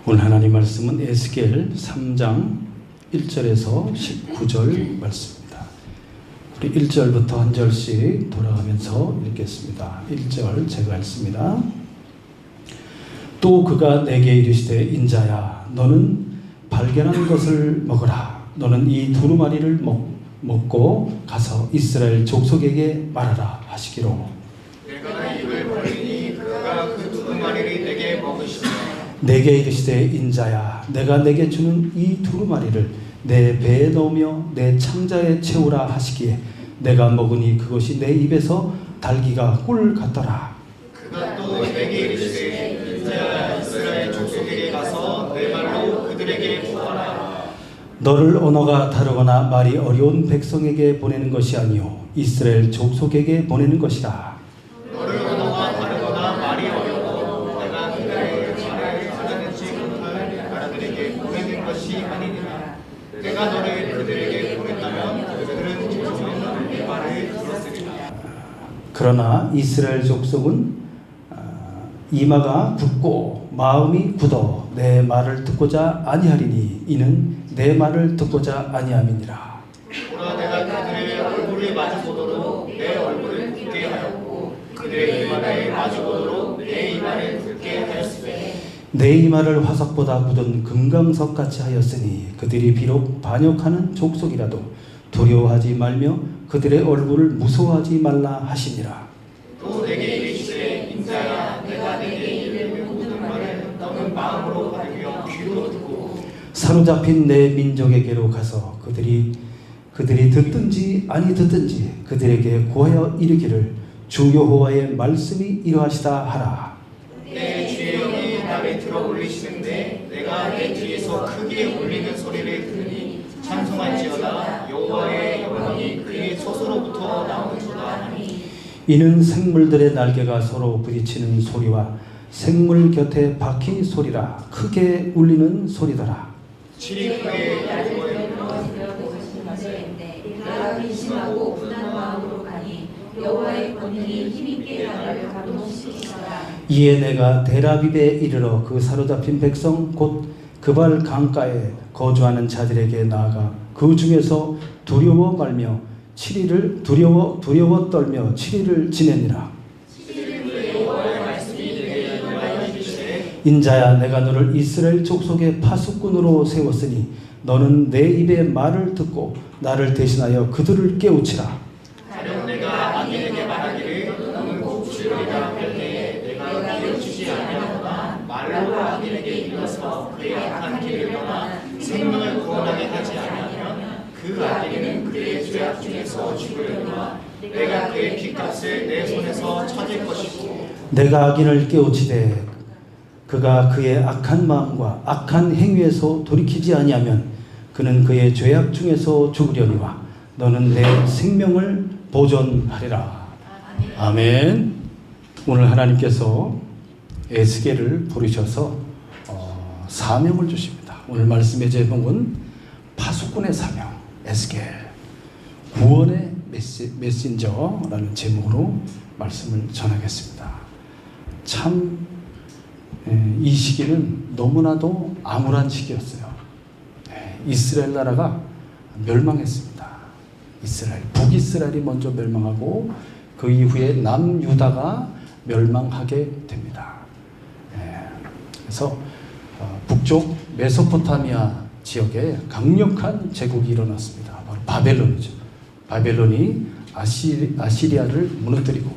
오늘 하나님 말씀은 에스겔 3장 1절에서 19절 말씀입니다. 우리 1절부터 한 절씩 돌아가면서 읽겠습니다. 1절 제가 읽습니다. 또 그가 내게 이르시되 인자야 너는 발견한 것을 먹으라. 너는 이 두루마리를 먹고 가서 이스라엘 족속에게 말하라 하시기로 내가 입을 벌리니 그가 그 두루마리를 내게 먹으시며 내게 이르시되 인자야 내가 내게 주는 이 두루마리를 내 배에 넣으며 내 창자에 채우라 하시기에 내가 먹으니 그것이 내 입에서 달기가 꿀 같더라. 그가 또 내게 이르시되 인자야 이스라엘 족속에게 가서 내 말로 그들에게 구하라. 너를 언어가 다르거나 말이 어려운 백성에게 보내는 것이 아니요 이스라엘 족속에게 보내는 것이라. 너를 언어가 다르거나 말이 어려워 내가 그들의 말을 알아듣지 못할 나라들에게 보내는 것이 아니니라. 내가 너를 그들에게 보낸다면 그들은 조금은 내 말을 들었으리라. 그러나 이스라엘 족속은 이마가 굳고 마음이 굳어 내 말을 듣고자 아니하리니 이는 내 말을 듣고자 아니함이니라. 보라 내가 그들의 얼굴을 마주보도록 내 얼굴을 굳게 하였고 그들의 이마를 마주보도록 내 이마를 굳게 하였으되 내 이마를 화석보다 굳은 금강석 같이 하였으니 그들이 비록 반역하는 족속이라도 두려워하지 말며 그들의 얼굴을 무서워하지 말라 하시니라. 또 내게 이르시되 인자야 내가 내게 이르는 모든 말을 너는 마음으로 받으며 귀로 듣고 사로잡힌 내 민족에게로 가서 그들이 듣든지 아니 듣든지 그들에게 고하여 이르기를 주 여호와의 말씀이 이러하시다 하라. 내 주의 영이 나를 들어 올리시는데 내가 내 뒤에서 크게 울리는 소리를 들으니 찬송할지어다 여호와의 영광이 그의 소서로부터 나오는도다 하니 이는 생물들의 날개가 서로 부딪히는 소리와 생물 곁에 박힌 소리라 크게 울리는 소리더라. 7일 후에 여호와의 내가 근심하고 분한 마음으로 가니 여호와의 권능이 힘있게 나를 감동시키시더라. 이에 내가 데라빕에 이르러 그 사로잡힌 백성 곧 그발 강가에 거주하는 자들에게 나아가 그 중에서 두려워 말며 7일을 두려워 떨며 7일을 지내니라. 인자야 내가 너를 이스라엘 족속의 파수꾼으로 세웠으니 너는 내 입의 말을 듣고 나를 대신하여 그들을 깨우치라. 가령 내가 악인에게 말하기를 너는 곧 죽으리라 할 때에 내가 깨우치지 아니하거나 말로 악인에게 이르러서 그의 악한 길을 떠나 생명을 구원하게 하지 아니하면 그 악인은 그의 죄악 중에서 죽으려니와 내가 그의 핏값을 내 손에서 찾을 것이고 내가 악인을 깨우치되 그가 그의 악한 마음과 악한 행위에서 돌이키지 아니하면 그는 그의 죄악 중에서 죽으려니와 너는 내 생명을 보존하리라. 아멘. 오늘 하나님께서 에스겔을 부르셔서 사명을 주십니다. 오늘 말씀의 제목은 파수꾼의 사명, 에스겔 구원의 메신저라는 제목으로 말씀을 전하겠습니다. 참 이 시기는 너무나도 암울한 시기였어요. 이스라엘 나라가 멸망했습니다. 북이스라엘이 먼저 멸망하고 그 이후에 남유다가 멸망하게 됩니다. 그래서 북쪽 메소포타미아 지역에 강력한 제국이 일어났습니다. 바로 바벨론이죠. 바벨론이 아시리아를 무너뜨리고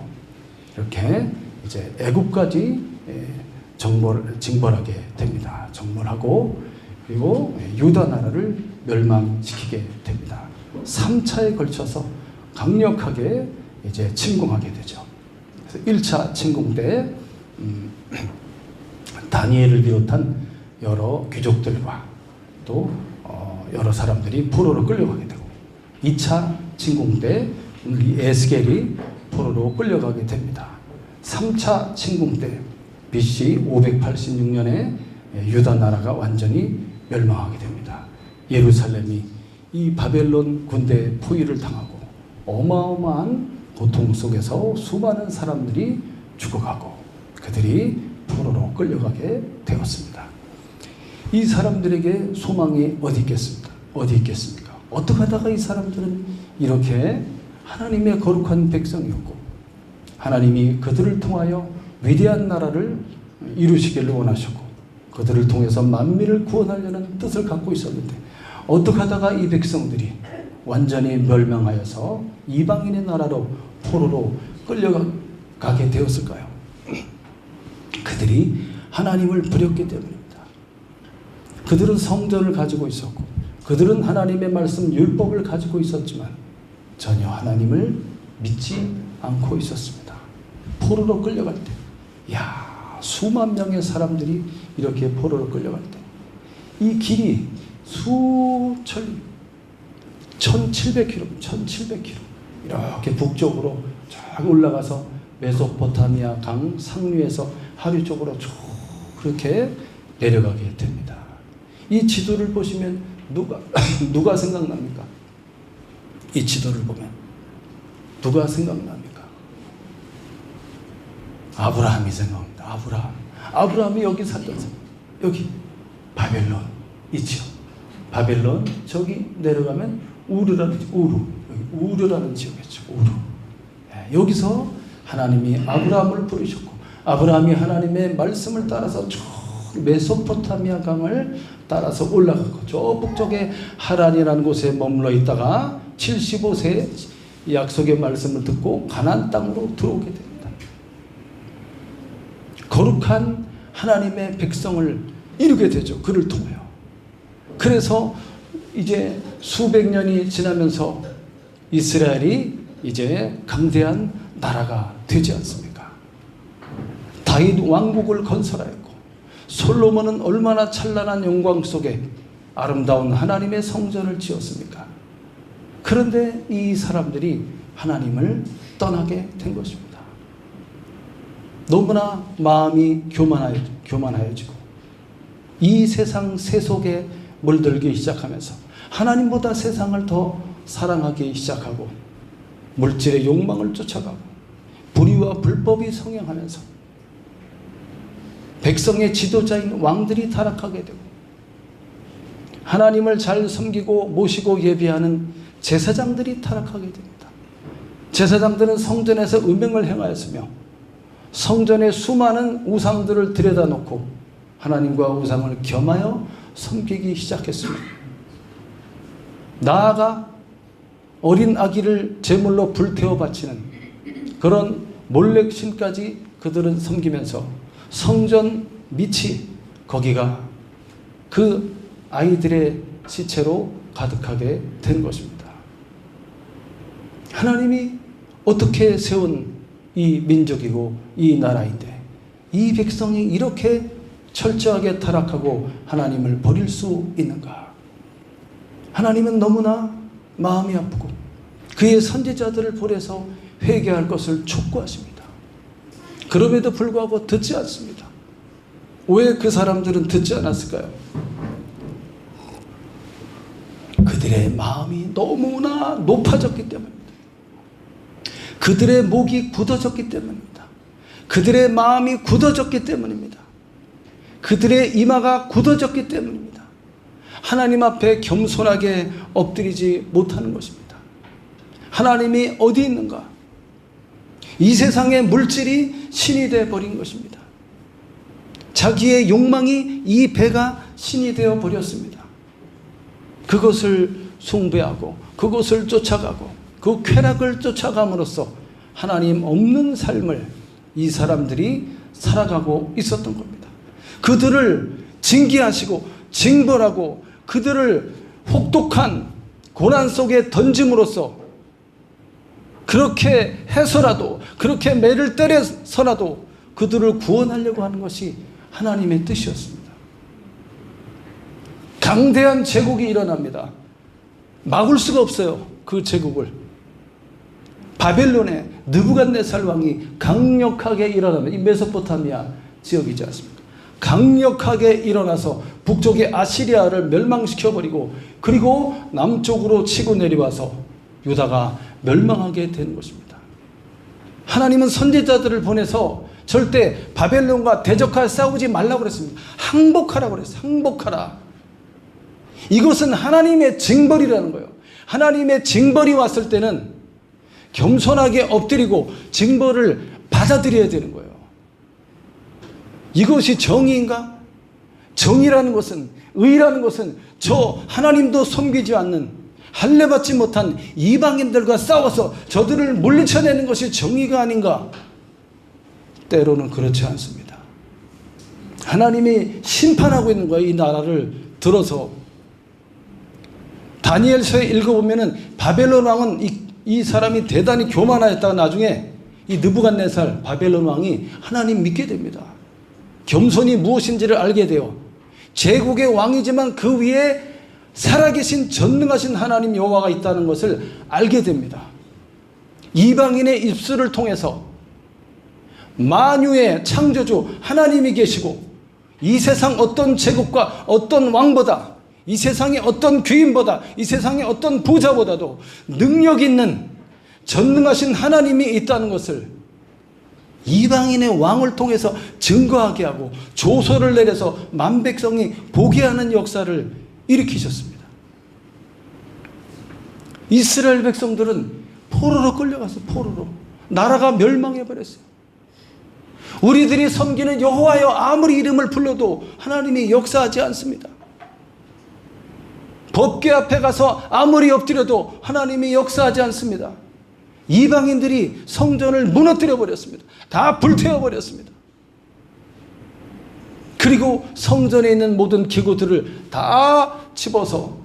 이렇게 이제 애굽까지 징벌하게 됩니다. 정벌하고 그리고 유다 나라를 멸망시키게 됩니다. 3차에 걸쳐서 강력하게 이제 침공하게 되죠. 그래서 1차 침공 때 다니엘을 비롯한 여러 귀족들과 또 여러 사람들이 포로로 끌려가게 되고 2차 침공 때 이 에스겔이 포로로 끌려가게 됩니다. 3차 침공 때 BC 586년에 유다 나라가 완전히 멸망하게 됩니다. 예루살렘이 이 바벨론 군대의 포위를 당하고 어마어마한 고통 속에서 수많은 사람들이 죽어가고 그들이 포로로 끌려가게 되었습니다. 이 사람들에게 소망이 어디 있겠습니까? 어디 있겠습니까? 어떻게 하다가 이 사람들은 이렇게 하나님의 거룩한 백성이었고 하나님이 그들을 통하여 위대한 나라를 이루시기를 원하셨고 그들을 통해서 만민을 구원하려는 뜻을 갖고 있었는데 어떻게 하다가 이 백성들이 완전히 멸망하여서 이방인의 나라로 포로로 끌려가게 되었을까요? 그들이 하나님을 버렸기 때문입니다. 그들은 성전을 가지고 있었고 그들은 하나님의 말씀 율법을 가지고 있었지만 전혀 하나님을 믿지 않고 있었습니다. 포로로 끌려갈 때, 수만 명의 사람들이 이렇게 포로로 끌려갈 때 이 길이 수천 1700km 이렇게 북쪽으로 쫙 올라가서 메소포타미아 강 상류에서 하류 쪽으로 쭉 그렇게 내려가게 됩니다. 이 지도를 보시면 누가 생각납니까? 이 지도를 보면 누가 생각납니까? 아브라함이 생각납니다. 아브라함이 여기 살던 사람. 여기 바벨론 있죠. 바벨론 저기 내려가면 우르라는 지역이죠. 우르. 여기서 하나님이 아브라함을 부르셨고 아브라함이 하나님의 말씀을 따라서 쭉 메소포타미아 강을 따라서 올라가고 저 북쪽에 하란이라는 곳에 머물러 있다가 75세 약속의 말씀을 듣고 가나안 땅으로 들어오게 됩니다. 거룩한 하나님의 백성을 이루게 되죠. 그를 통하여. 그래서 이제 수백 년이 지나면서 이스라엘이 이제 강대한 나라가 되지 않습니까? 다윗 왕국을 건설하였고 솔로몬은 얼마나 찬란한 영광 속에 아름다운 하나님의 성전을 지었습니까? 그런데 이 사람들이 하나님을 떠나게 된 것입니다. 너무나 마음이 교만하여지고 이 세상 세속에 물들기 시작하면서 하나님보다 세상을 더 사랑하기 시작하고 물질의 욕망을 쫓아가고 불의와 불법이 성행하면서 백성의 지도자인 왕들이 타락하게 되고 하나님을 잘 섬기고 모시고 예배하는 제사장들이 타락하게 됩니다. 제사장들은 성전에서 음행을 행하였으며 성전에 수많은 우상들을 들여다 놓고 하나님과 우상을 겸하여 섬기기 시작했습니다. 나아가 어린 아기를 제물로 불태워 바치는 그런 몰렉신까지 그들은 섬기면서 성전 밑이 거기가 그 아이들의 시체로 가득하게 된 것입니다. 하나님이 어떻게 세운 이 민족이고 이 나라인데 이 백성이 이렇게 철저하게 타락하고 하나님을 버릴 수 있는가? 하나님은 너무나 마음이 아프고 그의 선지자들을 보내서 회개할 것을 촉구하십니다. 그럼에도 불구하고 듣지 않습니다. 왜 그 사람들은 듣지 않았을까요? 그들의 마음이 너무나 높아졌기 때문입니다. 그들의 목이 굳어졌기 때문입니다. 그들의 마음이 굳어졌기 때문입니다. 그들의 이마가 굳어졌기 때문입니다. 하나님 앞에 겸손하게 엎드리지 못하는 것입니다. 하나님이 어디 있는가? 이 세상의 물질이 신이 되어 버린 것입니다. 자기의 욕망이 이 배가 신이 되어 버렸습니다. 그것을 숭배하고 그것을 쫓아가고 그 쾌락을 쫓아감으로써 하나님 없는 삶을 이 사람들이 살아가고 있었던 겁니다. 그들을 징계하시고 징벌하고 그들을 혹독한 고난 속에 던짐으로써 그렇게 해서라도 그렇게 매를 때려서라도 그들을 구원하려고 하는 것이 하나님의 뜻이었습니다. 강대한 제국이 일어납니다. 막을 수가 없어요. 그 제국을. 바벨론의 느부갓네살 왕이 강력하게 일어나면 이 메소포타미아 지역이지 않습니까? 강력하게 일어나서 북쪽의 아시리아를 멸망시켜버리고 그리고 남쪽으로 치고 내려와서 유다가 멸망하게 되는 것입니다. 하나님은 선지자들을 보내서 절대 바벨론과 대적하여 싸우지 말라고 그랬습니다. 항복하라고 그랬어요. 항복하라. 이것은 하나님의 징벌이라는 거예요. 하나님의 징벌이 왔을 때는 겸손하게 엎드리고 징벌을 받아들여야 되는 거예요. 이것이 정의인가? 정의라는 것은, 의라는 것은 저 하나님도 섬기지 않는, 할례받지 못한 이방인들과 싸워서 저들을 물리쳐내는 것이 정의가 아닌가? 때로는 그렇지 않습니다. 하나님이 심판하고 있는 거예요. 이 나라를 들어서. 다니엘서에 읽어보면은 바벨론 왕은 이 사람이 대단히 교만하였다가 나중에 이 느부갓네살 바벨론 왕이 하나님 믿게 됩니다. 겸손이 무엇인지를 알게 돼요. 제국의 왕이지만 그 위에 살아계신 전능하신 하나님 여호와가 있다는 것을 알게 됩니다. 이방인의 입술을 통해서 만유의 창조주 하나님이 계시고 이 세상 어떤 제국과 어떤 왕보다, 이 세상의 어떤 귀인보다, 이 세상의 어떤 부자보다도 능력 있는 전능하신 하나님이 있다는 것을 이방인의 왕을 통해서 증거하게 하고 조서를 내려서 만백성이 보게 하는 역사를 일으키셨습니다. 이스라엘 백성들은 포로로 끌려가서 포로로 나라가 멸망해버렸어요. 우리들이 섬기는 여호와여 아무리 이름을 불러도 하나님이 역사하지 않습니다. 법궤 앞에 가서 아무리 엎드려도 하나님이 역사하지 않습니다. 이방인들이 성전을 무너뜨려 버렸습니다. 다 불태워 버렸습니다. 그리고 성전에 있는 모든 기구들을 다 집어서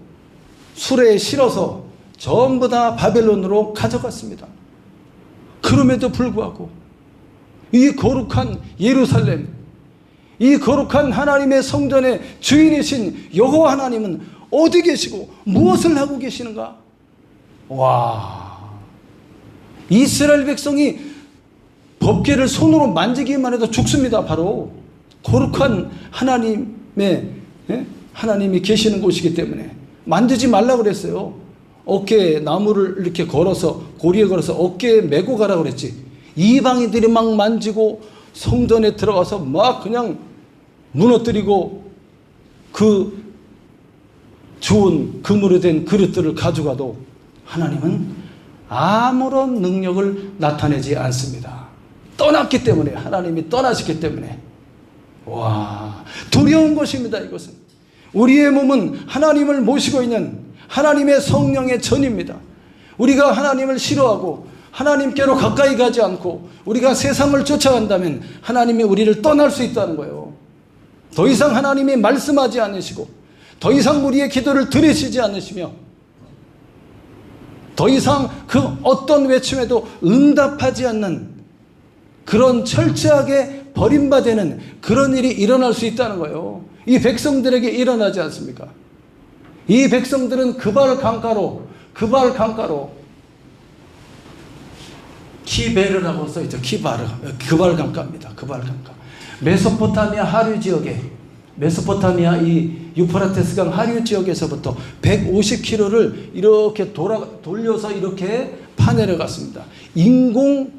수레에 실어서 전부 다 바벨론으로 가져갔습니다. 그럼에도 불구하고 이 거룩한 예루살렘, 이 거룩한 하나님의 성전의 주인이신 여호와 하나님은 어디 계시고 무엇을 하고 계시는가? 와, 이스라엘 백성이 법궤를 손으로 만지기만 해도 죽습니다. 바로 거룩한 하나님이 계시는 곳이기 때문에 만지지 말라고 그랬어요. 어깨에 나무를 이렇게 걸어서, 고리에 걸어서 어깨에 메고 가라고 그랬지. 이방인들이 막 만지고 성전에 들어가서 막 그냥 무너뜨리고 그 좋은 금으로 된 그릇들을 가져가도 하나님은 아무런 능력을 나타내지 않습니다. 떠났기 때문에, 하나님이 떠나셨기 때문에. 와, 두려운 것입니다. 이것은 우리의 몸은 하나님을 모시고 있는 하나님의 성령의 전입니다. 우리가 하나님을 싫어하고 하나님께로 가까이 가지 않고 우리가 세상을 쫓아간다면 하나님이 우리를 떠날 수 있다는 거예요. 더 이상 하나님이 말씀하지 않으시고 더 이상 우리의 기도를 들으시지 않으시며 더 이상 그 어떤 외침에도 응답하지 않는 그런 철저하게 버림받는 그런 일이 일어날 수 있다는 거예요. 이 백성들에게 일어나지 않습니까? 이 백성들은 그발 강가로 키베르라고 써있죠. 키바르, 그발 강가입니다. 그발 강가. 메소포타미아 하류 지역에, 메소포타미아 이 유프라테스강 하류 지역에서부터 150km를 이렇게 돌려서 이렇게 파내려 갔습니다. 인공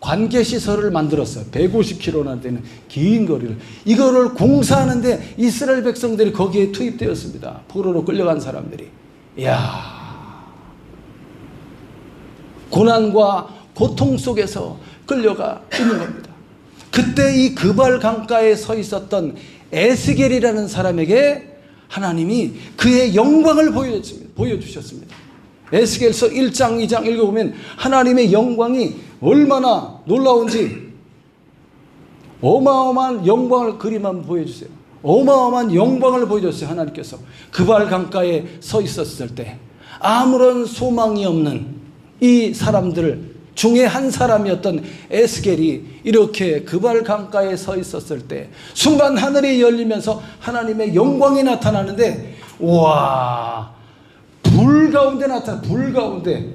관계시설을 만들었어요. 150km나 되는 긴 거리를. 이거를 공사하는데 이스라엘 백성들이 거기에 투입되었습니다. 포로로 끌려간 사람들이. 이야, 고난과 고통 속에서 끌려가 있는 겁니다. 그때 이 그발 강가에 서 있었던 에스겔이라는 사람에게 하나님이 그의 영광을 보여주셨습니다. 에스겔서 1장 2장 읽어보면 하나님의 영광이 얼마나 놀라운지 어마어마한 영광을 그림 한번 보여주세요. 어마어마한 영광을 보여줬어요. 하나님께서 그발 강가에 서 있었을 때 아무런 소망이 없는 이 사람들 중에 한 사람이었던 에스겔이 이렇게 그발 강가에 서 있었을 때 순간 하늘이 열리면서 하나님의 영광이 나타나는데, 와, 불 가운데 나타나, 불 가운데,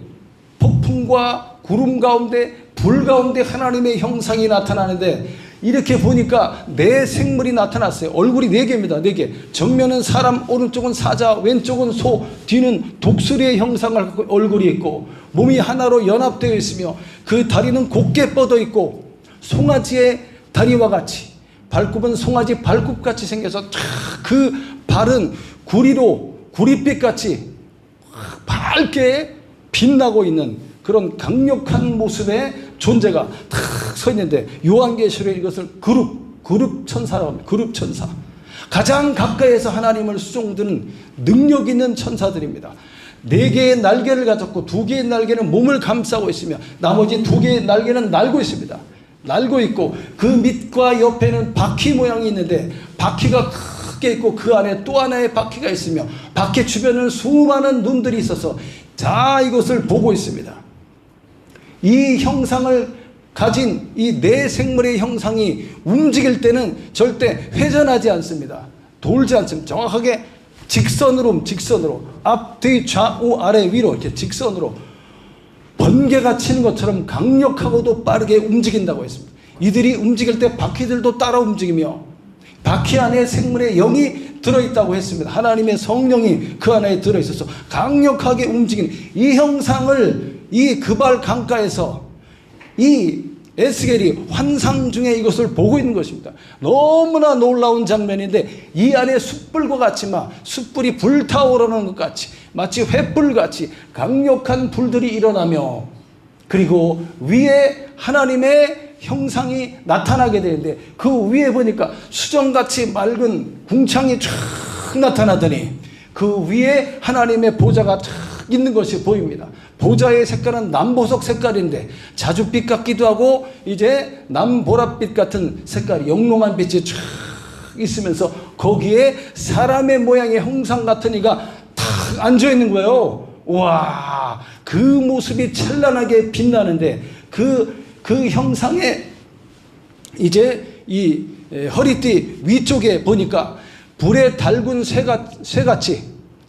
폭풍과 구름 가운데, 불 가운데 하나님의 형상이 나타나는데, 이렇게 보니까 네 생물이 나타났어요. 얼굴이 4개입니다. 4개. 정면은 사람, 오른쪽은 사자, 왼쪽은 소, 뒤는 독수리의 형상을 갖고 얼굴이 있고 몸이 하나로 연합되어 있으며 그 다리는 곧게 뻗어 있고 송아지의 다리와 같이, 발굽은 송아지 발굽같이 생겨서 그 발은 구릿빛같이 밝게 빛나고 있는 그런 강력한 모습의 존재가 탁 서 있는데, 요한계시록에 이것을 그룹 천사라고 합니다. 그룹 천사. 가장 가까이에서 하나님을 수종드는 능력 있는 천사들입니다. 4개의 날개를 가졌고 2개의 날개는 몸을 감싸고 있으며 나머지 2개의 날개는 날고 있습니다. 날고 있고 그 밑과 옆에는 바퀴 모양이 있는데 바퀴가 크게 있고 그 안에 또 하나의 바퀴가 있으며 바퀴 주변은 수많은 눈들이 있어서 자 이것을 보고 있습니다. 이 형상을 가진 이 네 생물의 형상이 움직일 때는 절대 회전하지 않습니다. 돌지 않습니다. 정확하게 직선으로 앞, 뒤, 좌우, 아래, 위로 이렇게 직선으로 번개가 치는 것처럼 강력하고도 빠르게 움직인다고 했습니다. 이들이 움직일 때 바퀴들도 따라 움직이며 바퀴 안에 생물의 영이 들어있다고 했습니다. 하나님의 성령이 그 안에 들어있어서 강력하게 움직이는 이 형상을 이 그발 강가에서 이 에스겔이 환상 중에 이것을 보고 있는 것입니다. 너무나 놀라운 장면인데 이 안에 숯불과 같이 숯불이 불타오르는 것 같이 마치 횃불같이 강력한 불들이 일어나며 그리고 위에 하나님의 형상이 나타나게 되는데 그 위에 보니까 수정같이 맑은 궁창이 쫙 나타나더니 그 위에 하나님의 보좌가 쫙 있는 것이 보입니다. 보좌의 색깔은 남보석 색깔인데 자줏빛 같기도 하고 이제 남보랏빛 같은 색깔, 영롱한 빛이 쫙 있으면서 거기에 사람의 모양의 형상 같은 이가 탁 앉아 있는 거예요. 와, 그 모습이 찬란하게 빛나는데 그 형상에 이제 이 허리띠 위쪽에 보니까 불에 달군 쇠같이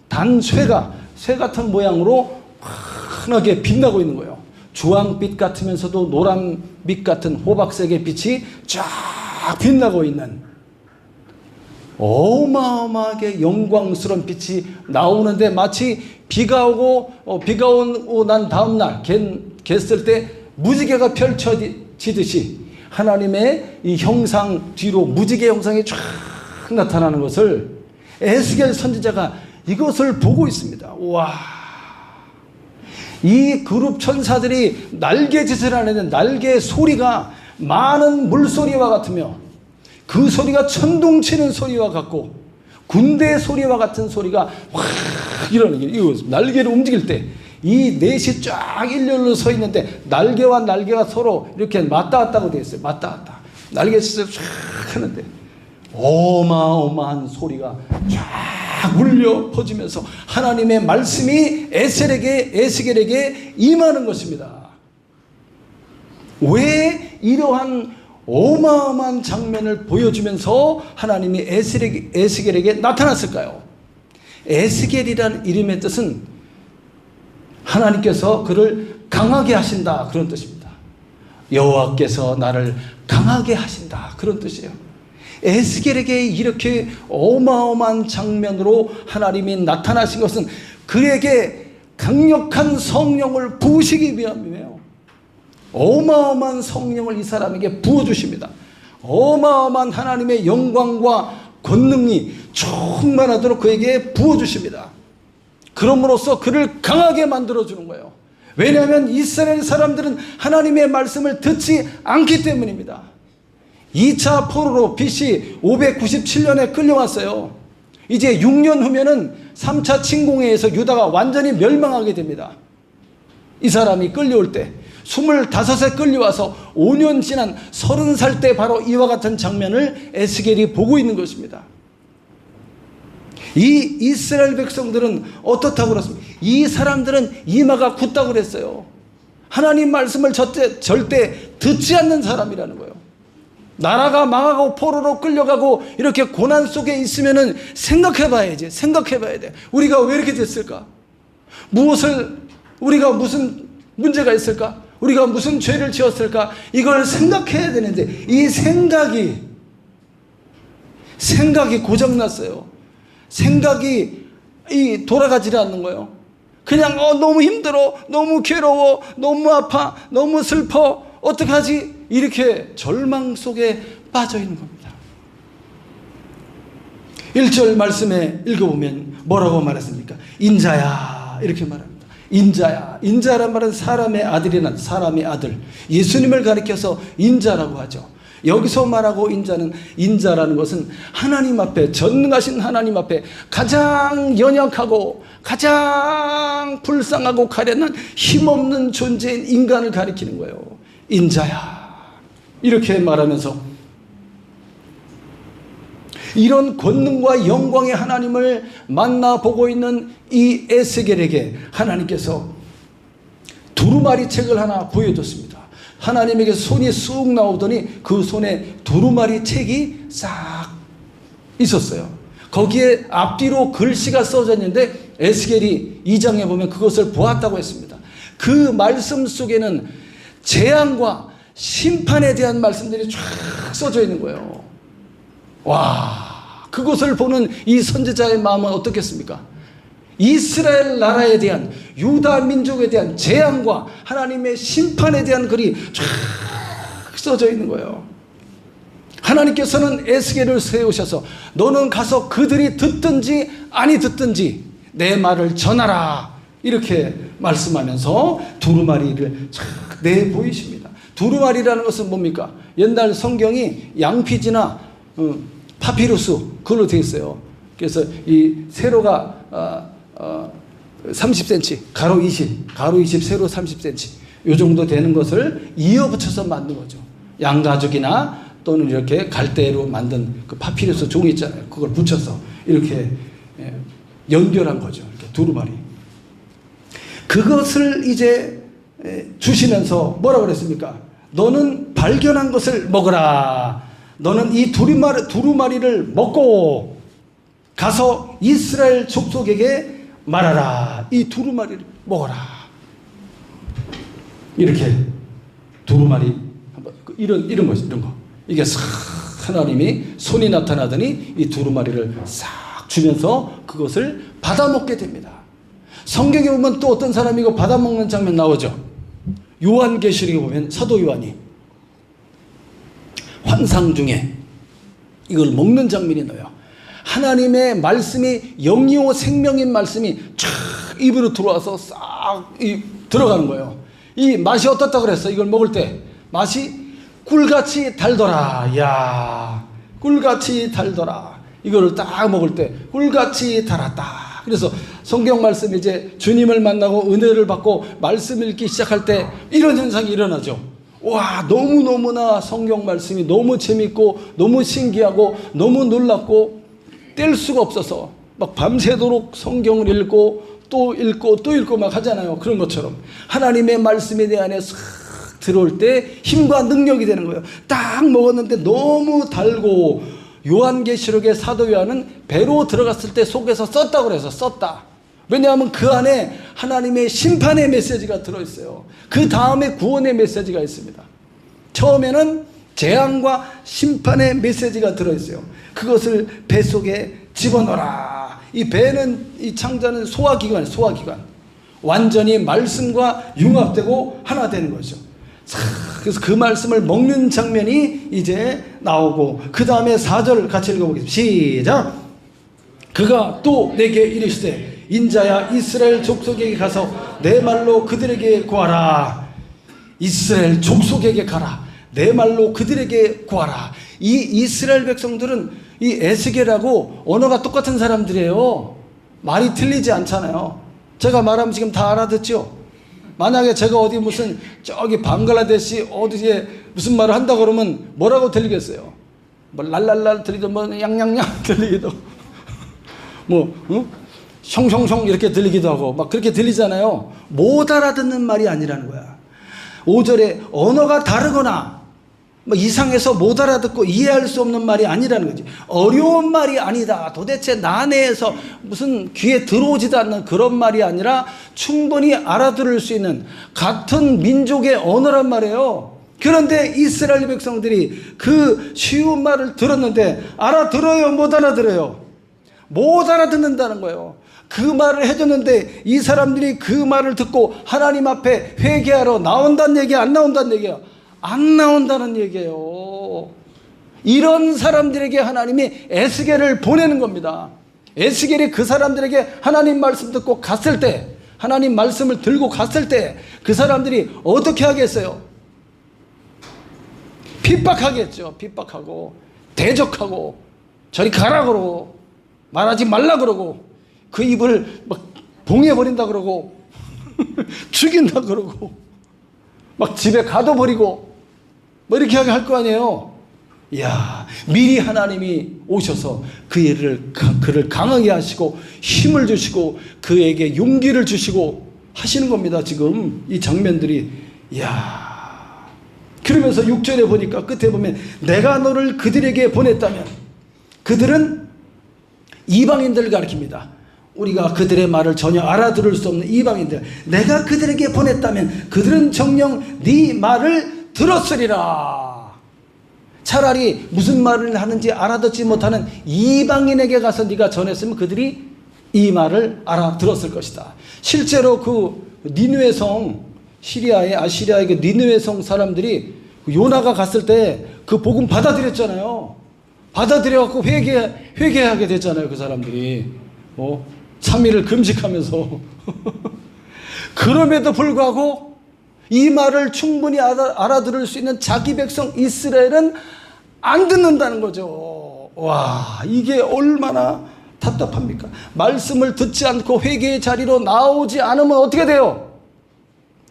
단쇠가 쇠 같은 모양으로 환하게 빛나고 있는 거예요. 주황빛 같으면서도 노란빛 같은 호박색의 빛이 쫙 빛나고 있는 어마어마하게 영광스러운 빛이 나오는데 마치 비가 오고 난 다음날 갰을 때 무지개가 펼쳐지듯이 하나님의 이 형상 뒤로 무지개 형상이 쫙 나타나는 것을 에스겔 선지자가 이것을 보고 있습니다. 와, 이 그룹 천사들이 날개짓을 하는데 날개의 소리가 많은 물소리와 같으며 그 소리가 천둥치는 소리와 같고 군대 소리와 같은 소리가 확 이러는 게 이거 날개를 움직일 때 이 넷이 쫙 일렬로 서 있는데 날개와 날개가 서로 이렇게 맞다 갔다고 되어 있어요. 맞다 갔다. 날개짓을 쫙 하는데 어마어마한 소리가 쫙 울려 퍼지면서 하나님의 말씀이 에스겔에게 임하는 것입니다. 왜 이러한 어마어마한 장면을 보여주면서 하나님이 에스겔에게 나타났을까요? 에스겔이라는 이름의 뜻은 하나님께서 그를 강하게 하신다 그런 뜻입니다. 여호와께서 나를 강하게 하신다 그런 뜻이에요. 에스겔에게 이렇게 어마어마한 장면으로 하나님이 나타나신 것은 그에게 강력한 성령을 부으시기 위함이에요. 어마어마한 성령을 이 사람에게 부어주십니다. 어마어마한 하나님의 영광과 권능이 충만하도록 그에게 부어주십니다. 그럼으로써 그를 강하게 만들어주는 거예요. 왜냐하면 이스라엘 사람들은 하나님의 말씀을 듣지 않기 때문입니다. 2차 포로로 BC 597년에 끌려왔어요. 이제 6년 후면은 3차 침공에 의해서 유다가 완전히 멸망하게 됩니다. 이 사람이 끌려올 때 25세 끌려와서 5년 지난 30살 때 바로 이와 같은 장면을 에스겔이 보고 있는 것입니다. 이 이스라엘 백성들은 어떻다고 그랬습니까? 이 사람들은 이마가 굳다고 그랬어요. 하나님 말씀을 절대 듣지 않는 사람이라는 거예요. 나라가 망하고 포로로 끌려가고 이렇게 고난 속에 있으면은 생각해 봐야 돼. 우리가 왜 이렇게 됐을까? 우리가 무슨 문제가 있을까? 우리가 무슨 죄를 지었을까? 이걸 생각해야 되는데 이 생각이 고장났어요. 생각이 돌아가지 않는 거예요. 그냥 너무 힘들어, 너무 괴로워, 너무 아파, 너무 슬퍼, 어떡하지? 이렇게 절망 속에 빠져 있는 겁니다. 1절 말씀에 읽어보면 뭐라고 말했습니까? 인자야, 이렇게 말합니다. 인자야. 인자란 말은 사람의 아들이란, 사람의 아들, 예수님을 가리켜서 인자라고 하죠. 여기서 말하고 인자라는 것은 하나님 앞에, 전능하신 하나님 앞에 가장 연약하고 가장 불쌍하고 가련한 힘없는 존재인 인간을 가리키는 거예요. 인자야, 이렇게 말하면서 이런 권능과 영광의 하나님을 만나보고 있는 이 에스겔에게 하나님께서 두루마리 책을 하나 보여줬습니다. 하나님에게 손이 쑥 나오더니 그 손에 두루마리 책이 싹 있었어요. 거기에 앞뒤로 글씨가 써져 있는데 에스겔이 2장에 보면 그것을 보았다고 했습니다. 그 말씀 속에는 재앙과 심판에 대한 말씀들이 쫙 써져 있는 거예요. 와, 그것을 보는 이 선지자의 마음은 어떻겠습니까? 이스라엘 나라에 대한, 유다 민족에 대한 재앙과 하나님의 심판에 대한 글이 쫙 써져 있는 거예요. 하나님께서는 에스겔을 세우셔서 너는 가서 그들이 듣든지 아니 듣든지 내 말을 전하라, 이렇게 말씀하면서 두루마리를 쫙 내보이십니다. 두루마리라는 것은 뭡니까? 옛날 성경이 양피지나 파피루스, 그걸로 되어 있어요. 그래서 이 세로가 30cm, 가로 20, 세로 30cm, 이 정도 되는 것을 이어붙여서 만든 거죠. 양가죽이나 또는 이렇게 갈대로 만든 그 파피루스 종이 있잖아요. 그걸 붙여서 이렇게 연결한 거죠. 이렇게 두루마리. 그것을 이제 주시면서 뭐라 그랬습니까? 너는 발견한 것을 먹어라. 너는 이 두루마리를 먹고 가서 이스라엘 족속에게 말하라. 이 두루마리를 먹어라. 이렇게 두루마리 이런 거. 이게 싹 하나님이 손이 나타나더니 이 두루마리를 싹 주면서 그것을 받아먹게 됩니다. 성경에 보면 또 어떤 사람이 이거 받아먹는 장면 나오죠. 요한계시록에 보면 사도 요한이 환상 중에 이걸 먹는 장면이 나와요. 하나님의 말씀이 영이요 생명인 말씀이 촥 입으로 들어와서 싹 들어가는 거예요. 이 맛이 어떻다 그랬어? 이걸 먹을 때 맛이 꿀같이 달더라. 야, 꿀같이 달더라. 이거를 딱 먹을 때 꿀같이 달았다. 그래서 성경 말씀, 이제 주님을 만나고 은혜를 받고 말씀 읽기 시작할 때 이런 현상이 일어나죠. 와, 너무너무나 성경 말씀이 너무 재밌고 너무 신기하고 너무 놀랍고 뗄 수가 없어서 막 밤새도록 성경을 읽고 또 읽고 또 읽고 막 하잖아요. 그런 것처럼 하나님의 말씀에 내 안에 싹 들어올 때 힘과 능력이 되는 거예요. 딱 먹었는데 너무 달고, 요한계시록의 사도 요한은 배로 들어갔을 때 속에서 썼다고 그래서 썼다. 왜냐하면 그 안에 하나님의 심판의 메시지가 들어있어요. 그 다음에 구원의 메시지가 있습니다. 처음에는 재앙과 심판의 메시지가 들어있어요. 그것을 배 속에 집어넣어라. 이 배는, 이 창자는 소화기관이에요. 소화기관. 완전히 말씀과 융합되고 하나 되는 거죠. 그래서 그 말씀을 먹는 장면이 이제 나오고, 그 다음에 4절 같이 읽어보겠습니다. 시작. 그가 또 내게 이르시되 인자야, 이스라엘 족속에게 가서 내 말로 그들에게 구하라. 이스라엘 족속에게 가라. 내 말로 그들에게 구하라. 이 이스라엘 백성들은 이 에스겔하고 언어가 똑같은 사람들이에요. 말이 틀리지 않잖아요. 제가 말하면 지금 다 알아듣죠? 만약에 제가 어디 무슨 저기 방글라데시 어디에 무슨 말을 한다 그러면 뭐라고 들리겠어요? 뭐 랄랄랄 들리도 뭐 양양양 들리기도 뭐 숑숑숑 이렇게 들리기도 하고 막 그렇게 들리잖아요. 못 알아듣는 말이 아니라는 거야. 5절에 언어가 다르거나 뭐 이상해서 못 알아듣고 이해할 수 없는 말이 아니라는 거지. 어려운 말이 아니다. 도대체 난해해서 무슨 귀에 들어오지도 않는 그런 말이 아니라 충분히 알아들을 수 있는 같은 민족의 언어란 말이에요. 그런데 이스라엘 백성들이 그 쉬운 말을 들었는데 알아들어요? 못 알아들어요? 못 알아듣는다는 거예요. 그 말을 해줬는데 이 사람들이 그 말을 듣고 하나님 앞에 회개하러 나온다는 얘기야? 안 나온다는 얘기야? 안 나온다는 얘기예요. 이런 사람들에게 하나님이 에스겔을 보내는 겁니다. 에스겔이 그 사람들에게 하나님 말씀 듣고 갔을 때, 하나님 말씀을 들고 갔을 때 그 사람들이 어떻게 하겠어요? 핍박하겠죠. 핍박하고 대적하고 저리 가라 그러고 말하지 말라 그러고 그 입을 막 봉해버린다 그러고 죽인다 그러고 막 집에 가둬버리고 뭐 이렇게 할 거 아니에요. 이야, 미리 하나님이 오셔서 그를 강하게 하시고 힘을 주시고 그에게 용기를 주시고 하시는 겁니다. 지금 이 장면들이. 이야, 그러면서 6절에 보니까 끝에 보면 내가 너를 그들에게 보냈다면, 그들은 이방인들을 가리킵니다. 우리가 그들의 말을 전혀 알아들을 수 없는 이방인들, 내가 그들에게 보냈다면 그들은 정녕 네 말을 들었으리라. 차라리 무슨 말을 하는지 알아듣지 못하는 이방인에게 가서 네가 전했으면 그들이 이 말을 알아들었을 것이다. 실제로 그 니느웨 성, 아시리아의 그 니느웨 성 사람들이 요나가 갔을 때 그 복음 받아들였잖아요. 받아들여갖고 회개하게 됐잖아요. 그 사람들이 3일을 금식하면서 그럼에도 불구하고 이 말을 충분히 알아들을 수 있는 자기 백성 이스라엘은 안 듣는다는 거죠. 와, 이게 얼마나 답답합니까? 말씀을 듣지 않고 회개의 자리로 나오지 않으면 어떻게 돼요?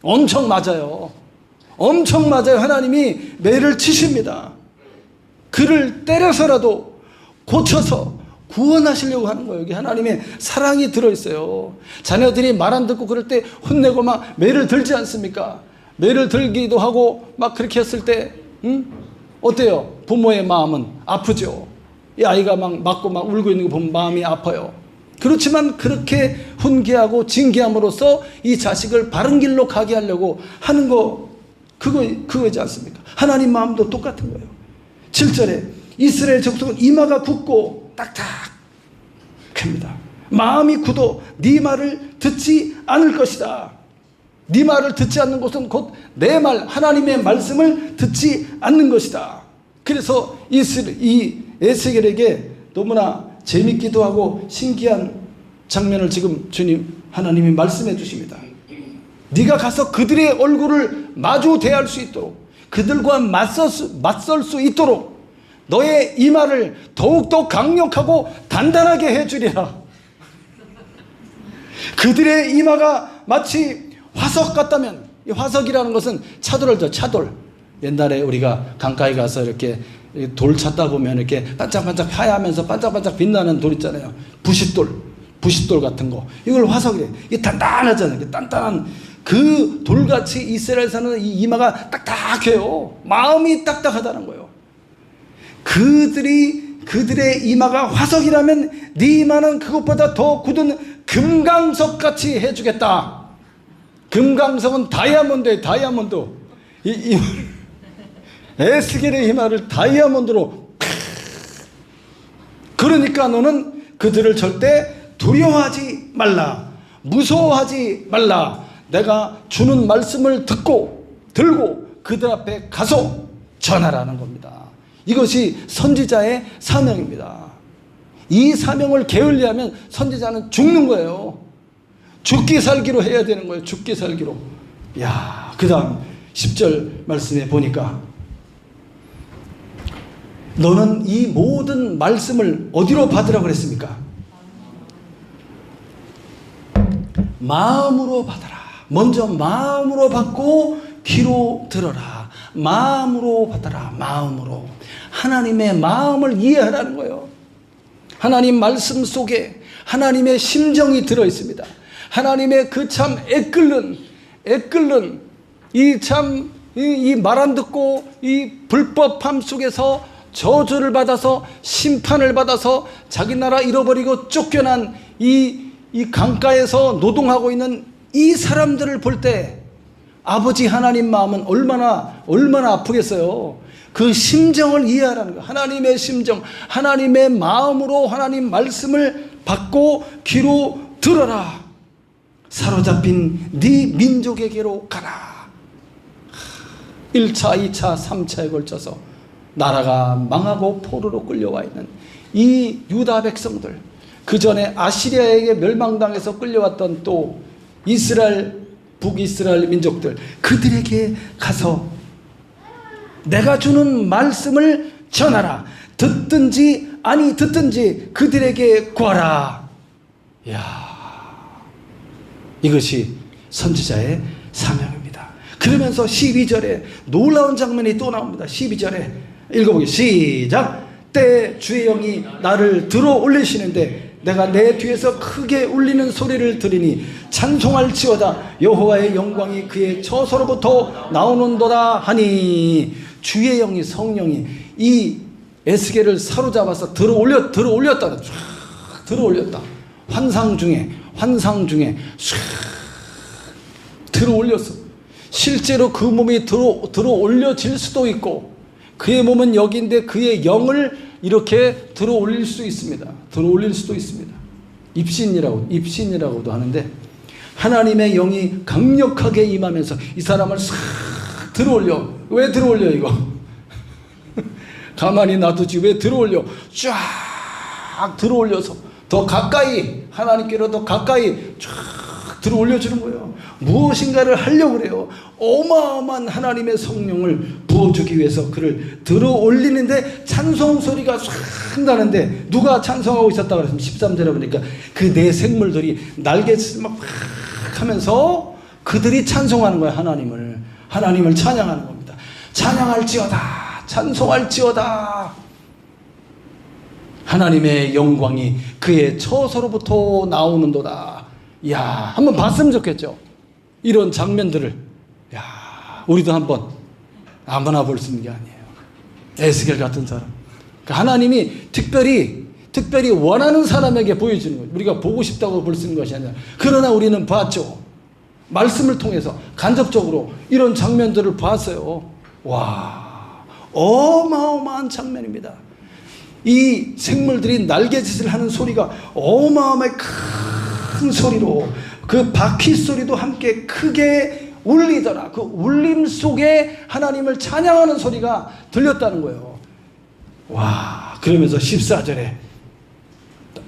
엄청 맞아요. 엄청 맞아요. 하나님이 매를 치십니다. 그를 때려서라도 고쳐서 구원하시려고 하는 거예요. 여기 하나님의 사랑이 들어있어요. 자녀들이 말 안 듣고 그럴 때 혼내고 막 매를 들지 않습니까? 매를 들기도 하고 막 그렇게 했을 때 어때요? 부모의 마음은 아프죠. 이 아이가 막 맞고 막 울고 있는 거 보면 마음이 아파요. 그렇지만 그렇게 훈계하고 징계함으로써 이 자식을 바른 길로 가게 하려고 하는 거, 그거지 않습니까? 하나님 마음도 똑같은 거예요. 7절에 이스라엘 족속은 이마가 굳고 딱딱합니다. 마음이 굳어 네 말을 듣지 않을 것이다. 네 말을 듣지 않는 것은 곧 내 말, 하나님의 말씀을 듣지 않는 것이다. 그래서 이 에스겔에게 너무나 재밌기도 하고 신기한 장면을 지금 주님 하나님이 말씀해 주십니다. 네가 가서 그들의 얼굴을 마주 대할 수 있도록, 그들과 맞설 수 있도록 너의 이 말을 더욱더 강력하고 단단하게 해주리라. 그들의 이마가 마치 화석 같다면, 이 화석이라는 것은 차돌이죠. 차돌. 옛날에 우리가 강가에 가서 이렇게 돌 찾다 보면 이렇게 반짝반짝 하얗면서 반짝반짝 빛나는 돌 있잖아요. 부싯돌 같은 거. 이걸 화석이래. 이게 단단하잖아요. 이게 단단한 그 돌같이 이스라엘 사는 이 이마가 딱딱해요. 마음이 딱딱하다는 거예요. 그들의 이마가 화석이라면 네 이마는 그것보다 더 굳은 금강석같이 해주겠다. 금강석은 다이아몬드예요. 다이아몬드. 에스겔의 이마를 다이아몬드로. 그러니까 너는 그들을 절대 두려워하지 말라. 무서워하지 말라. 내가 주는 말씀을 들고 그들 앞에 가서 전하라는 겁니다. 이것이 선지자의 사명입니다. 이 사명을 게을리하면 선지자는 죽는 거예요. 죽기 살기로 해야 되는 거예요. 죽기 살기로. 야, 그 다음 10절 말씀에 보니까 너는 이 모든 말씀을 어디로 받으라고 그랬습니까? 마음으로 받아라. 먼저 마음으로 받고 귀로 들어라. 마음으로 받아라. 마음으로. 하나님의 마음을 이해하라는 거예요. 하나님 말씀 속에 하나님의 심정이 들어있습니다. 하나님의 그 참 애끓는 이 말 안 듣고 이 불법함 속에서 저주를 받아서 심판을 받아서 자기 나라 잃어버리고 쫓겨난 이 강가에서 노동하고 있는 이 사람들을 볼 때 아버지 하나님 마음은 얼마나 아프겠어요. 그 심정을 이해하라는 거예요. 하나님의 심정, 하나님의 마음으로 하나님 말씀을 받고 귀로 들어라. 사로잡힌 네 민족에게로 가라. 1차, 2차, 3차에 걸쳐서 나라가 망하고 포로로 끌려와 있는 이 유다 백성들, 그 전에 아시리아에게 멸망당해서 끌려왔던 또 이스라엘, 북이스라엘 민족들, 그들에게 가서 내가 주는 말씀을 전하라. 듣든지 아니 듣든지 그들에게 구하라. 이야, 이것이 선지자의 사명입니다. 그러면서 12절에 놀라운 장면이 또 나옵니다. 12절에 읽어보기 시작. 때 주의 영이 나를 들어 올리시는데 내가 내 뒤에서 크게 울리는 소리를 들으니 찬송할지어다. 여호와의 영광이 그의 처소로부터 나오는도다 하니, 주의 영이, 성령이 이 에스겔을 사로잡아서 들어 올렸다. 쫙 들어 올렸다. 환상 중에 쫙 들어 올렸어. 실제로 그 몸이 들어 올려질 수도 있고, 그의 몸은 여기인데 그의 영을 이렇게 들어 올릴 수 있습니다. 들어 올릴 수도 있습니다. 입신이라고도 하는데, 하나님의 영이 강력하게 임하면서 이 사람을 싹 들어 올려. 왜 들어 올려 이거? 가만히 놔두지 왜 들어 올려? 쫙 들어 올려서 더 가까이, 하나님께로 더 가까이 쫙 들어 올려주는 거예요. 무엇인가를 하려고 그래요. 어마어마한 하나님의 성령을 부어주기 위해서 그를 들어 올리는데 찬송 소리가 쫙 나는데, 누가 찬송하고 있었다고 그랬으면 13절에 보니까 그 네 생물들이 날개짓을 막 하면서 그들이 찬송하는 거예요. 하나님을 찬양하는 겁니다. 찬양할지어다, 찬송할지어다. 하나님의 영광이 그의 처소로부터 나오는도다. 이야, 한번 봤으면 좋겠죠. 이런 장면들을. 야, 우리도 한번 아무나 볼 수 있는 게 아니에요. 에스겔 같은 사람. 그러니까 하나님이 특별히 원하는 사람에게 보여주는 거예요. 우리가 보고 싶다고 볼 수 있는 것이 아니라. 그러나 우리는 봤죠. 말씀을 통해서 간접적으로 이런 장면들을 봤어요. 와, 어마어마한 장면입니다. 이 생물들이 날개짓을 하는 소리가 어마어마하게 큰 소리로, 그 바퀴 소리도 함께 크게 울리더라. 그 울림 속에 하나님을 찬양하는 소리가 들렸다는 거예요. 와, 그러면서 14절에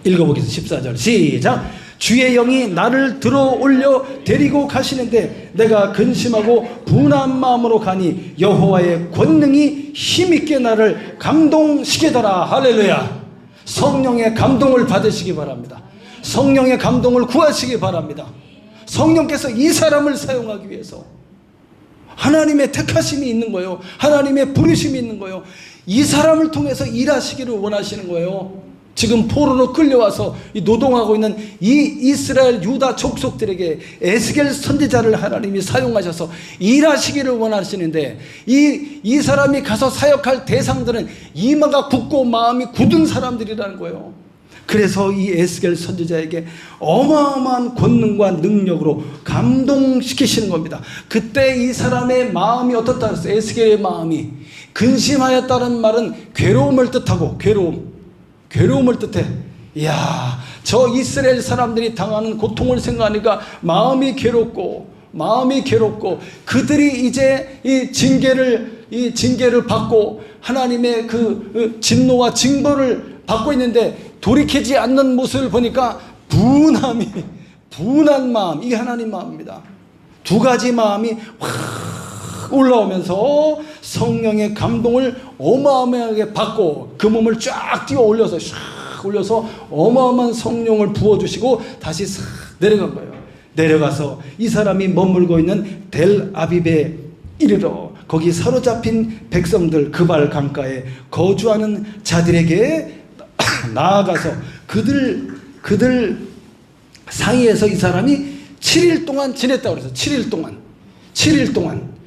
읽어보겠습니다. 14절 시작. 주의 영이 나를 들어 올려 데리고 가시는데 내가 근심하고 분한 마음으로 가니 여호와의 권능이 힘있게 나를 감동시키더라. 할렐루야. 성령의 감동을 받으시기 바랍니다. 성령의 감동을 구하시기 바랍니다. 성령께서 이 사람을 사용하기 위해서 하나님의 택하심이 있는 거예요. 하나님의 부르심이 있는 거예요. 이 사람을 통해서 일하시기를 원하시는 거예요. 지금 포로로 끌려와서 노동하고 있는 이 이스라엘 유다 족속들에게 에스겔 선지자를 하나님이 사용하셔서 일하시기를 원하시는데, 이 사람이 가서 사역할 대상들은 이마가 굳고 마음이 굳은 사람들이라는 거예요. 그래서 이 에스겔 선지자에게 어마어마한 권능과 능력으로 감동시키시는 겁니다. 그때 이 사람의 마음이 어떻다 그랬어요? 에스겔의 마음이 근심하였다는 말은 괴로움을 뜻하고, 괴로움을 뜻해. 이야, 저 이스라엘 사람들이 당하는 고통을 생각하니까 마음이 괴롭고 그들이 이제 이 징계를 받고 하나님의 그 진노와 징벌을 받고 있는데 돌이키지 않는 모습을 보니까 분한 마음, 이게 하나님 마음입니다. 두 가지 마음이 확 올라오면서 성령의 감동을 어마어마하게 받고 그 몸을 쫙 뛰어 올려서 샥 올려서 어마어마한 성령을 부어주시고 다시 싹 내려간 거예요. 내려가서 이 사람이 머물고 있는 델 아비브에 이르러 거기 사로잡힌 백성들 그발 강가에 거주하는 자들에게 나아가서 그들 사이에서 이 사람이 7일 동안 지냈다고 그래서 7일 동안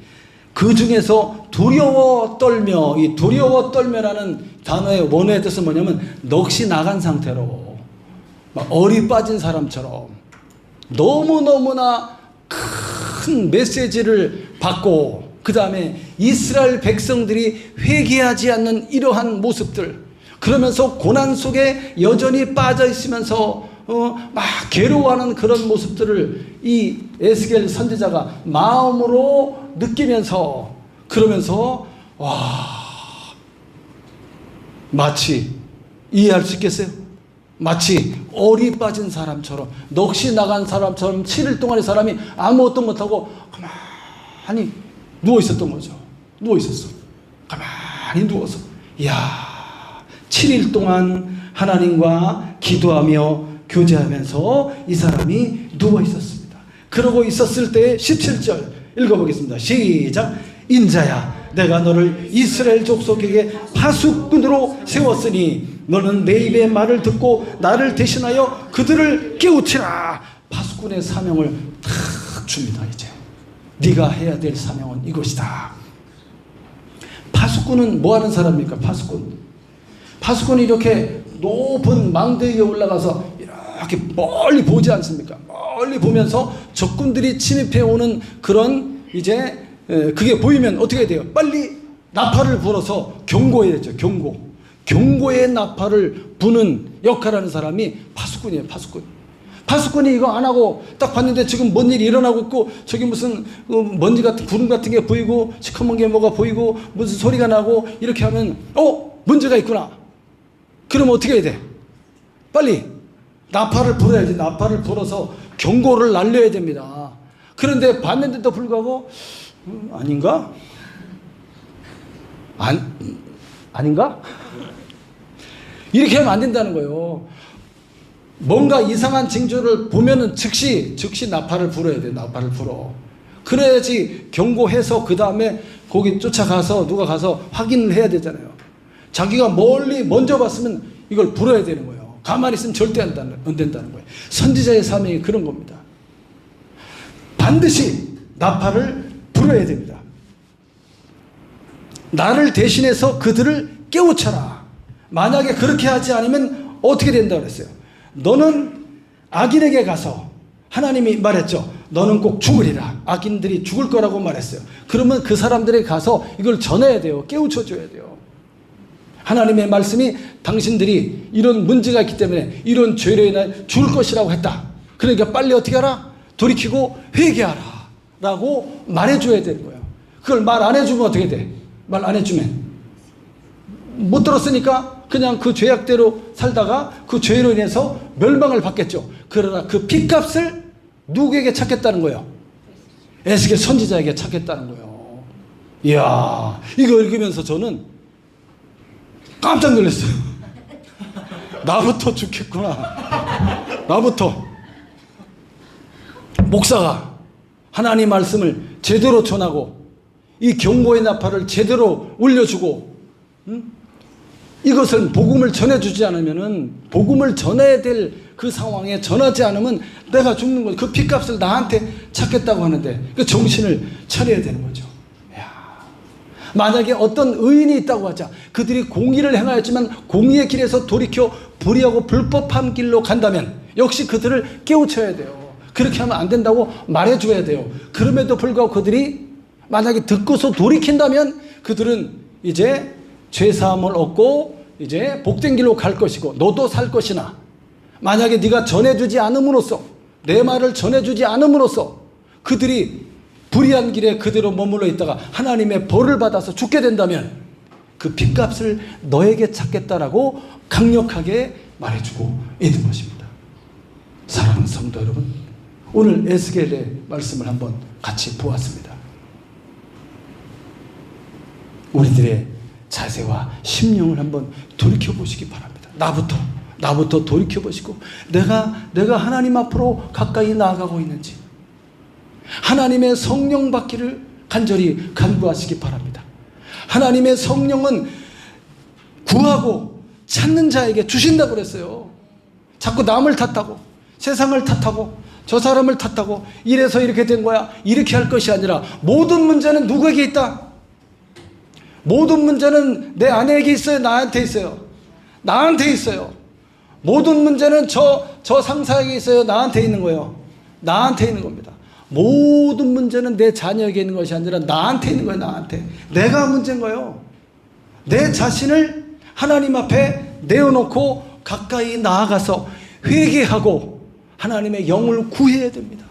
그 중에서 두려워 떨며, 이 두려워 떨며라는 단어의 원어의 뜻은 뭐냐면 넋이 나간 상태로 막 얼이 빠진 사람처럼 너무너무나 큰 메시지를 받고, 그 다음에 이스라엘 백성들이 회개하지 않는 이러한 모습들, 그러면서 고난 속에 여전히 빠져 있으면서 막 괴로워하는 그런 모습들을 이 에스겔 선지자가 마음으로 느끼면서, 그러면서 와, 마치 이해할 수 있겠어요? 마치 얼이 빠진 사람처럼, 넋이 나간 사람처럼 7일 동안의 사람이 아무것도 못하고 가만히 누워 있었던 거죠. 누워 있었어. 가만히 누워서. 이야, 7일 동안 하나님과 기도하며 교제하면서 이 사람이 누워 있었습니다. 그러고 있었을 때 17절 읽어보겠습니다. 시작. 인자야, 내가 너를 이스라엘 족속에게 파수꾼으로 세웠으니 너는 내 입의 말을 듣고 나를 대신하여 그들을 깨우치라. 파수꾼의 사명을 탁 줍니다. 이제 네가 해야 될 사명은 이것이다. 파수꾼은 뭐 하는 사람입니까? 파수꾼이 이렇게 높은 망대 위에 올라가서 이렇게 멀리 보지 않습니까? 멀리 보면서 적군들이 침입해 오는 그런 이제 그게 보이면 어떻게 해야 돼요? 빨리 나팔을 불어서 경고해야 되죠. 경고의 나팔을 부는 역할을 하는 사람이 파수꾼이에요. 파수꾼이 이거 안 하고 딱 봤는데 지금 뭔 일이 일어나고 있고 저기 무슨 먼지 같은 구름 같은 게 보이고 시커먼 게 뭐가 보이고 무슨 소리가 나고 이렇게 하면 문제가 있구나. 그러면 어떻게 해야 돼? 빨리 나팔을 불어야지. 나팔을 불어서 경고를 날려야 됩니다. 그런데 봤는데도 불구하고 아닌가? 아닌가? 이렇게 하면 안 된다는 거예요. 뭔가 이상한 징조를 보면은 즉시 나팔을 불어야 돼. 나팔을 불어. 그래야지 경고해서 그 다음에 거기 쫓아가서 누가 가서 확인을 해야 되잖아요. 자기가 멀리 먼저 봤으면 이걸 불어야 되는 거예요. 가만히 있으면 절대 안 된다는 거예요. 선지자의 사명이 그런 겁니다. 반드시 나팔을 불어야 됩니다. 나를 대신해서 그들을 깨우쳐라. 만약에 그렇게 하지 않으면 어떻게 된다고 그랬어요? 너는 악인에게 가서, 하나님이 말했죠. 너는 꼭 죽으리라. 악인들이 죽을 거라고 말했어요. 그러면 그 사람들에게 가서 이걸 전해야 돼요. 깨우쳐줘야 돼요. 하나님의 말씀이 당신들이 이런 문제가 있기 때문에 이런 죄로 인해 죽을 것이라고 했다. 그러니까 빨리 어떻게 하라? 돌이키고 회개하라 라고 말해줘야 되는 거예요. 그걸 말 안 해주면 어떻게 돼? 말 안 해주면 못 들었으니까 그냥 그 죄악대로 살다가 그 죄로 인해서 멸망을 받겠죠. 그러나 그 핏값을 누구에게 찾겠다는 거예요? 에스겔 선지자에게 찾겠다는 거예요. 이야, 이거 읽으면서 저는 깜짝 놀랐어요. 나부터 죽겠구나. 나부터. 목사가 하나님 말씀을 제대로 전하고 이 경고의 나팔을 제대로 울려주고 이것을 복음을 전해주지 않으면은, 복음을 전해야 될 그 상황에 전하지 않으면 내가 죽는 거죠. 그 핏값을 나한테 찾겠다고 하는데 그 정신을 차려야 되는 거죠. 만약에 어떤 의인이 있다고 하자. 그들이 공의를 행하였지만 공의의 길에서 돌이켜 불의하고 불법한 길로 간다면 역시 그들을 깨우쳐야 돼요. 그렇게 하면 안 된다고 말해줘야 돼요. 그럼에도 불구하고 그들이 만약에 듣고서 돌이킨다면 그들은 이제 죄사함을 얻고 이제 복된 길로 갈 것이고 너도 살 것이나, 만약에 네가 전해주지 않음으로써, 내 말을 전해주지 않음으로써 그들이 불의한 길에 그대로 머물러 있다가 하나님의 벌을 받아서 죽게 된다면 그 핏값을 너에게 찾겠다라고 강력하게 말해주고 있는 것입니다. 사랑하는 성도 여러분, 오늘 에스겔의 말씀을 한번 같이 보았습니다. 우리들의 자세와 심령을 한번 돌이켜보시기 바랍니다. 나부터 돌이켜보시고 내가 하나님 앞으로 가까이 나아가고 있는지, 하나님의 성령 받기를 간절히 간구하시기 바랍니다. 하나님의 성령은 구하고 찾는 자에게 주신다고 그랬어요. 자꾸 남을 탓하고 세상을 탓하고 저 사람을 탓하고 이래서 이렇게 된 거야, 이렇게 할 것이 아니라 모든 문제는 누구에게 있다? 모든 문제는 내 아내에게 있어요? 나한테 있어요? 나한테 있어요. 모든 문제는 저 상사에게 있어요? 나한테 있는 거예요? 나한테 있는 겁니다. 모든 문제는 내 자녀에게 있는 것이 아니라 나한테 있는 거예요. 나한테. 내가 문제인 거예요. 내 자신을 하나님 앞에 내어놓고 가까이 나아가서 회개하고 하나님의 영을 구해야 됩니다.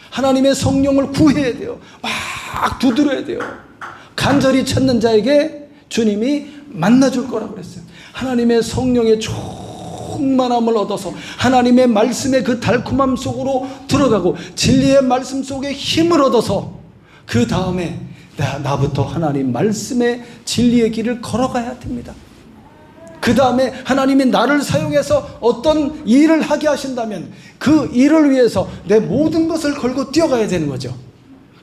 하나님의 성령을 구해야 돼요. 막 두드려야 돼요. 간절히 찾는 자에게 주님이 만나줄 거라고 그랬어요. 하나님의 성령의 충만함을 얻어서 하나님의 말씀의 그 달콤함 속으로 들어가고 진리의 말씀 속에 힘을 얻어서 그 다음에 나부터 하나님 말씀의 진리의 길을 걸어가야 됩니다. 그 다음에 하나님이 나를 사용해서 어떤 일을 하게 하신다면 그 일을 위해서 내 모든 것을 걸고 뛰어가야 되는 거죠.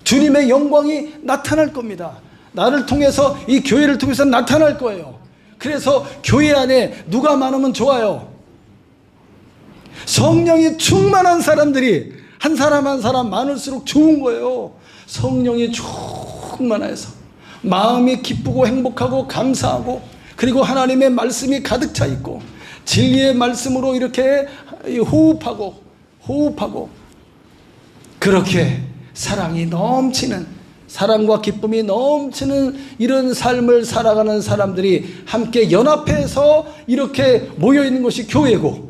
주님의 영광이 나타날 겁니다. 나를 통해서, 이 교회를 통해서 나타날 거예요. 그래서 교회 안에 누가 많으면 좋아요? 성령이 충만한 사람들이 한 사람 한 사람 많을수록 좋은 거예요. 성령이 충만해서 마음이 기쁘고 행복하고 감사하고, 그리고 하나님의 말씀이 가득 차 있고 진리의 말씀으로 이렇게 호흡하고 그렇게 사랑이 넘치는, 사랑과 기쁨이 넘치는 이런 삶을 살아가는 사람들이 함께 연합해서 이렇게 모여있는 것이 교회고,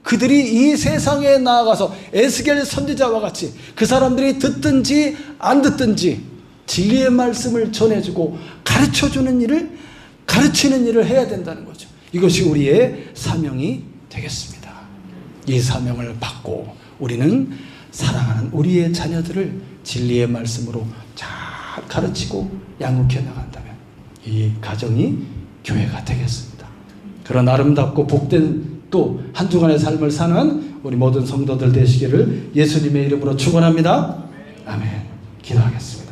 그들이 이 세상에 나아가서 에스겔 선지자와 같이 그 사람들이 듣든지 안 듣든지 진리의 말씀을 전해주고 가르쳐주는 일을, 가르치는 일을 해야 된다는 거죠. 이것이 우리의 사명이 되겠습니다. 이 사명을 받고 우리는 사랑하는 우리의 자녀들을 진리의 말씀으로 잘 가르치고 양육해 나간다면 이 가정이 교회가 되겠습니다. 그런 아름답고 복된 또 한 주간의 삶을 사는 우리 모든 성도들 되시기를 예수님의 이름으로 축원합니다. 아멘. 기도하겠습니다.